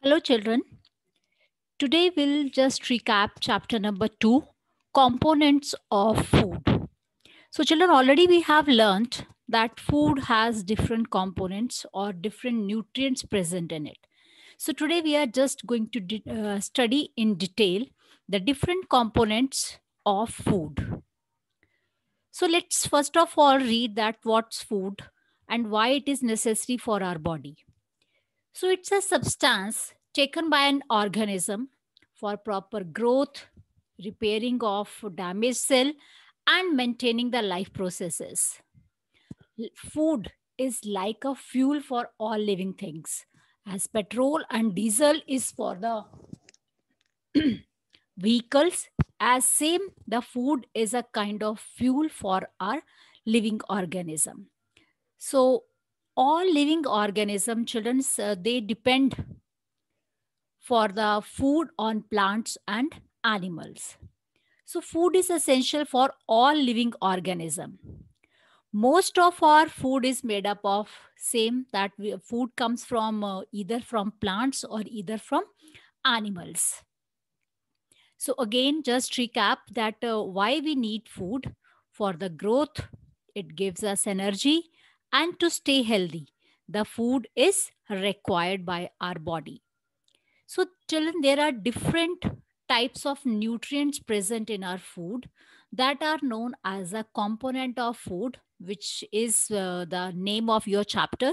Hello, children. Today we'll just recap chapter number 2, components of food. So, children, already we have learnt that food has different components or different nutrients present in it. So, today we are just going to study in detail the different components of food. So, let's first of all read that what's food and why it is necessary for our body. So it's a substance taken by an organism for proper growth, repairing of damaged cell, and maintaining the life processes. Food is like a fuel for all living things, as petrol and diesel is for the vehicles. As same, the food is a kind of fuel for our living organism. So all living organism, children, they depend for the food on plants and animals. So food is essential for all living organism. Most of our food is made up of same that food comes from either from plants or either from animals. So again, just recap that why we need food for the growth. It gives us energy, and to stay healthy, the food is required by our body. So, children, there are different types of nutrients present in our food that are known as a component of food, which is the name of your chapter.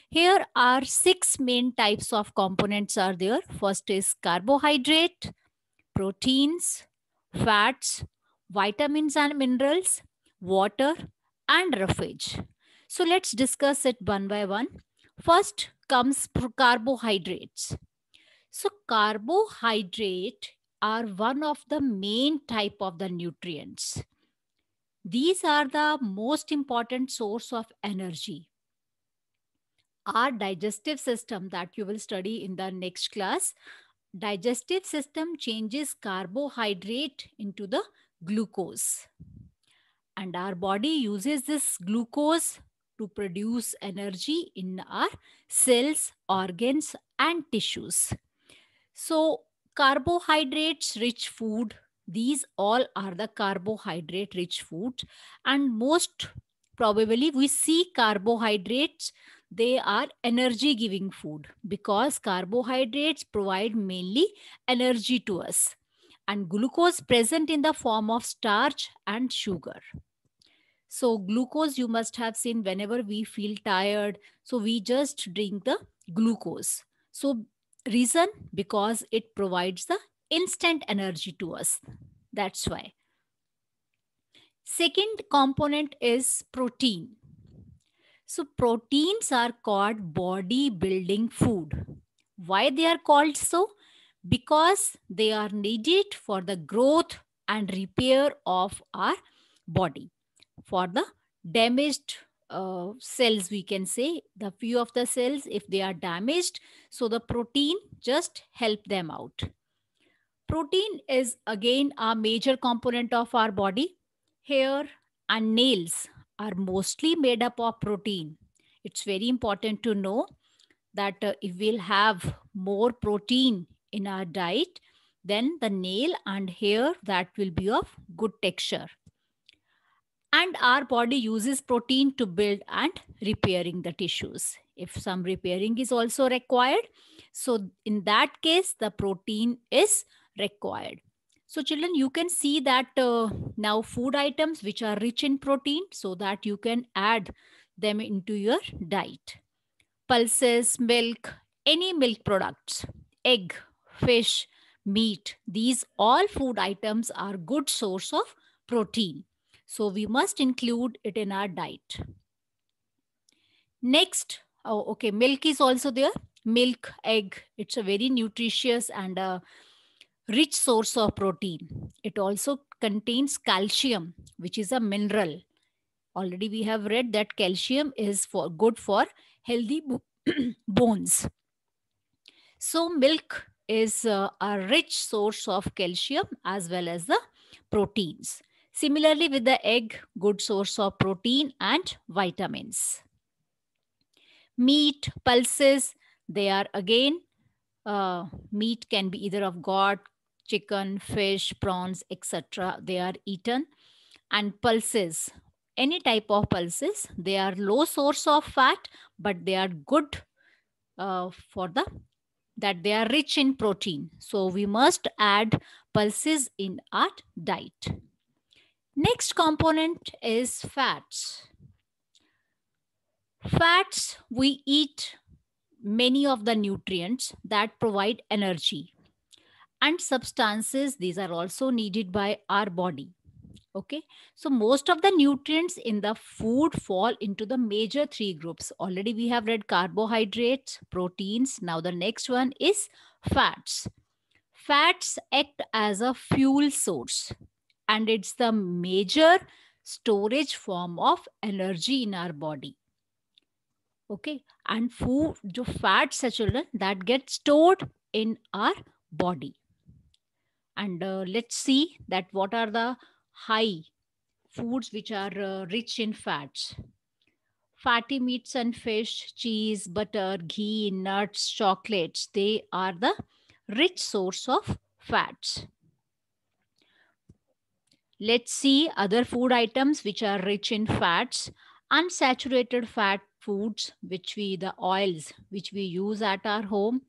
Here are six main types of components are there. First is carbohydrate, proteins, fats, vitamins and minerals, water, and roughage. So let's discuss it one by one. First comes carbohydrates. So carbohydrate are one of the main type of the nutrients. These are the most important source of energy. Our digestive system that you will study in the next class, digestive system changes carbohydrate into the glucose. And our body uses this glucose to produce energy in our cells, organs, and tissues. So, carbohydrates rich food, these all are the carbohydrate rich food, and most probably we see carbohydrates, they are energy giving food because carbohydrates provide mainly energy to us, and glucose present in the form of starch and sugar. So, glucose you must have seen whenever we feel tired. So, we just drink the glucose. So, reason because it provides the instant energy to us. That's why. Second component is protein. So, proteins are called body building food. Why they are called so? Because they are needed for the growth and repair of our body, for the damaged cells, we can say the few of the cells if they are damaged, so the protein just help them out. Protein is again a major component of our body. Hair and nails are mostly made up of protein. It's very important to know that if we'll have more protein in our diet, then the nail and hair that will be of good texture. And our body uses protein to build and repairing the tissues. If some repairing is also required, so in that case the protein is required. So children, you can see that now food items which are rich in protein, so that you can add them into your diet. Pulses, milk, any milk products, egg, fish, meat, these all food items are good source of protein. So we must include it in our diet. Next, oh, okay, milk is also there. Milk, egg, it's a very nutritious and a rich source of protein. It also contains calcium, which is a mineral. Already we have read that calcium is for good for healthy bones. So milk is a rich source of calcium as well as the proteins. Similarly with the egg, good source of protein and vitamins. Meat, pulses, they are again Meat can be either of goat, chicken, fish, prawns, etc. They are eaten. And pulses, any type of pulses, they are low source of fat, but they are good for the that they are rich in protein. So we must add pulses in our diet. Next component is fats. Fats, we eat many of the nutrients that provide energy and substances. These are also needed by our body. Okay, so most of the nutrients in the food fall into the major three groups. Already we have read carbohydrates, proteins. Now the next one is fats. Fats act as a fuel source, and it's the major storage form of energy in our body. Okay, and food, the fats are children that get stored in our body. And let's see that what are the high foods which are rich in fats. Fatty meats and fish, cheese, butter, ghee, nuts, chocolates, they are the rich source of fats. Let's see other food items which are rich in fats. Unsaturated fat foods, which we, the oils which we use at our home,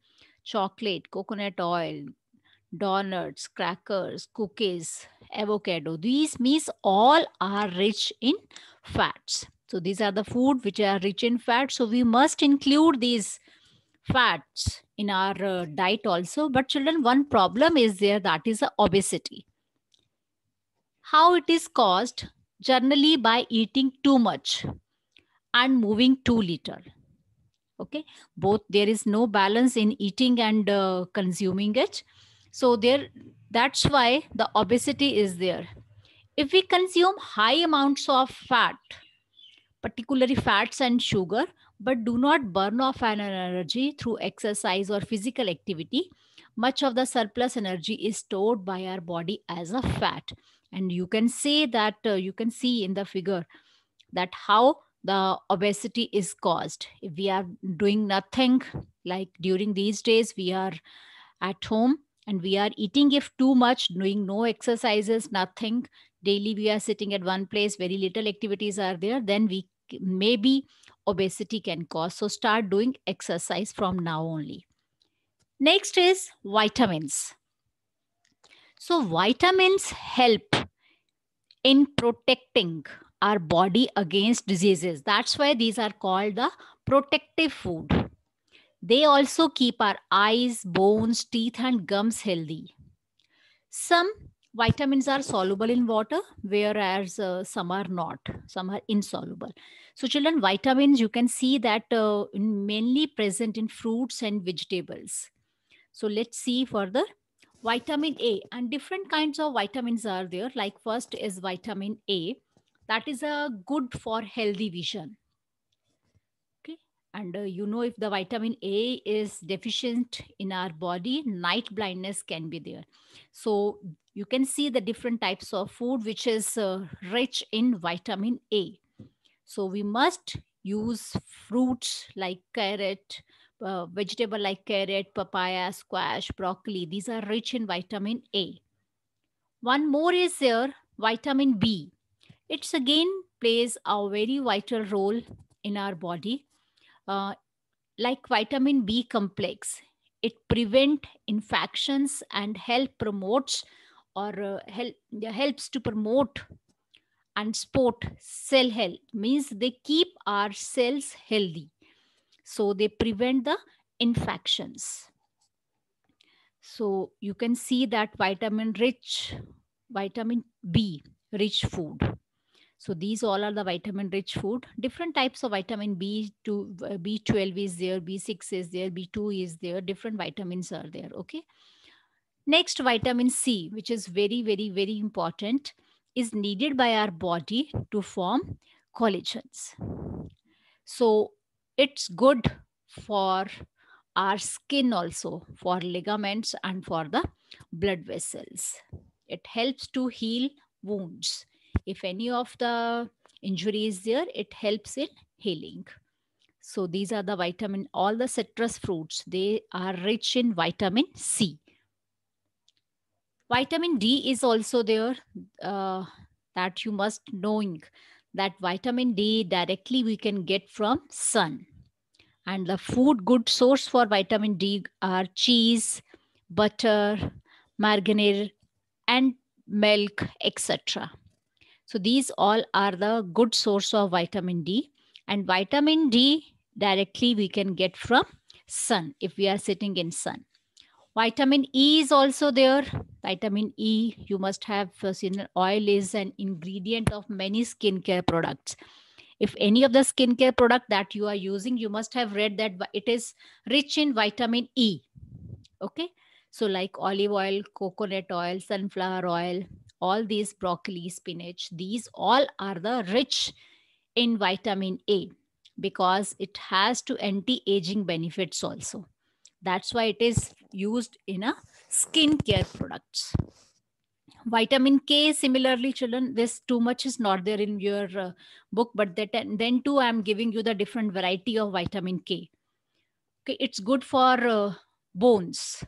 chocolate, coconut oil, donuts, crackers, cookies, avocado. These means all are rich in fats. So these are the food which are rich in fat. So we must include these fats in our diet also. But children, one problem is there, that is obesity. How it is caused? Generally by eating too much and moving too little. Okay, both, there is no balance in eating and consuming it. So there, that's why the obesity is there. If we consume high amounts of fat, particularly fats and sugar, but do not burn off an energy through exercise or physical activity, much of the surplus energy is stored by our body as a fat. And you can say that you can see in the figure that how the obesity is caused. If we are doing nothing, like during these days we are at home and we are eating if too much, doing no exercises, nothing, daily we are sitting at one place, very little activities are there, then we maybe obesity can cause. So start doing exercise from now only. Next is vitamins. So vitamins help in protecting our body against diseases. That's why these are called the protective food. They also keep our eyes, bones, teeth, and gums healthy. Some vitamins are soluble in water, whereas some are not. Some are insoluble. So, children, vitamins you can see that mainly present in fruits and vegetables. So, let's see further. Vitamin A, and different kinds of vitamins are there. Like first is vitamin A, that is a good for healthy vision. Okay, and if the vitamin A is deficient in our body, night blindness can be there. So you can see the different types of food which is rich in vitamin A. So we must use fruits like carrot, vegetable like carrot, papaya, squash, broccoli. These are rich in vitamin A. One more is there, vitamin B. It's again plays a very vital role in our body. Uh, like vitamin B complex, it prevent infections and helps to promote and support cell health. Means they keep our cells healthy, so they prevent the infections. So you can see that vitamin B rich food. So these all are the vitamin rich food. Different types of vitamin B2, B12 is there, B6 is there, B2 is there. Different vitamins are there. Okay. Next, vitamin C, which is very, very, very important, is needed by our body to form collagens. So it's good for our skin also, for ligaments and for the blood vessels. It helps to heal wounds. If any of the injury is there, it helps in healing. So these are the vitamin, all the citrus fruits, they are rich in vitamin C. Vitamin D is also there, uh, that you must knowing that vitamin D directly we can get from sun. And the food good source for vitamin D are cheese, butter, margarine, and milk, etc. So these all are the good source of vitamin D. And vitamin D directly we can get from sun if we are sitting in sun. Vitamin E is also there. Vitamin E, you must have seen, oil is an ingredient of many skincare products. If any of the skincare product that you are using, you must have read that it is rich in vitamin E. Okay. So like olive oil, coconut oil, sunflower oil, all these, broccoli, spinach, these all are the rich in vitamin A because it has to anti-aging benefits also. That's why it is used in a skincare products. Vitamin K, similarly, children, this too much is not there in your book, but that, then too I'm giving you the different variety of vitamin K. Okay, it's good for bones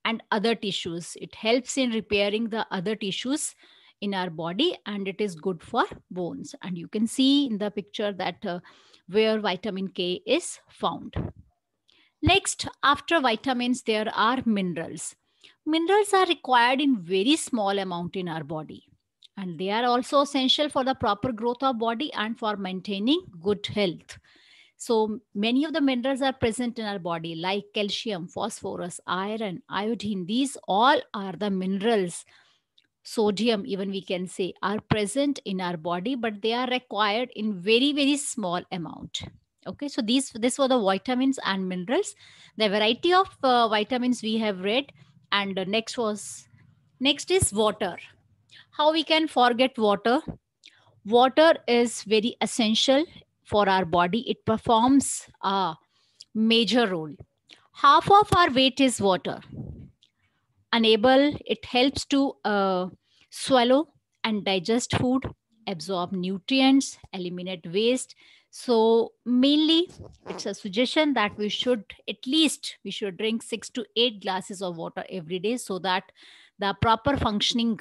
and other tissues. It helps in repairing the other tissues in our body, and it is good for bones. And you can see in the picture that where vitamin K is found. Next, after vitamins, there are minerals. Minerals are required in very small amount in our body, and they are also essential for the proper growth of body and for maintaining good health. So many of the minerals are present in our body, like calcium, phosphorus, iron, iodine. These all are the minerals. Sodium, even we can say, are present in our body, but they are required in very, very small amount. Okay, so this were the vitamins and minerals. The variety of vitamins we have read, and next is water. How we can forget water? Water is very essential for our body. It performs a major role. Half of our weight is water. Unable, it helps to swallow and digest food, absorb nutrients, eliminate waste. So mainly it's a suggestion that we should drink 6 to 8 glasses of water every day, so that the proper functioning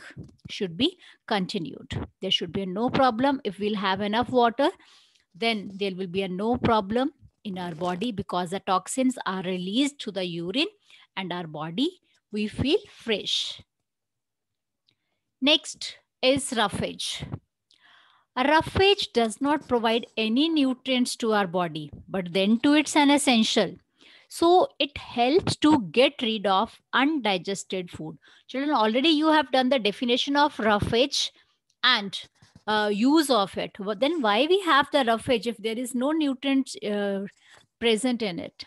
should be continued. There should be no problem if we'll have enough water, then there will be no problem in our body, because the toxins are released to the urine, and our body, we feel fresh. Next is roughage. A roughage does not provide any nutrients to our body, but then too it's an essential. So it helps to get rid of undigested food. Children, already you have done the definition of roughage and use of it. But then why we have the roughage if there is no nutrients present in it?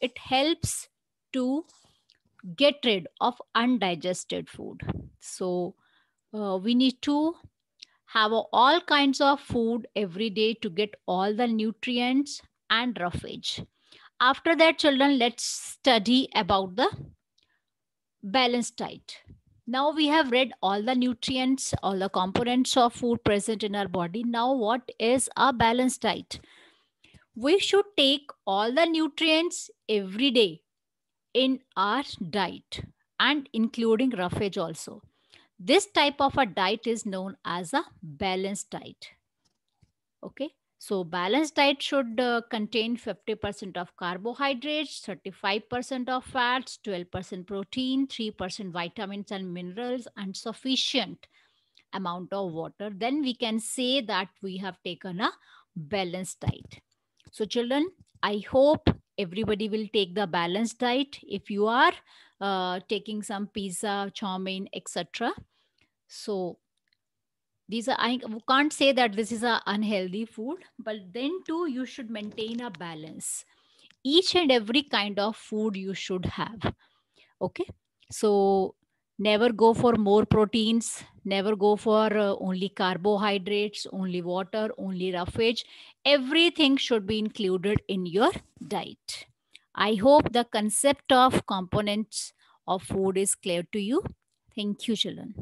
It helps to get rid of undigested food. So we need to have all kinds of food every day to get all the nutrients and roughage. After that, children, let's study about the balanced diet. Now we have read all the nutrients, all the components of food present in our body. Now, what is a balanced diet? We should take all the nutrients every day in our diet, and including roughage also. This type of a diet is known as a balanced diet. Okay. So balanced diet should contain 50% of carbohydrates, 35% of fats, 12% protein, 3% vitamins and minerals, and sufficient amount of water. Then we can say that we have taken a balanced diet. So children, I hope everybody will take the balanced diet. If you are taking some pizza, chow mein, etc., so these are, I can't say that this is a unhealthy food, but then too you should maintain a balance. Each and every kind of food you should have. Okay. So never go for more proteins, never go for only carbohydrates, only water, only roughage. Everything should be included in your diet. I hope the concept of components of food is clear to you. Thank you, children.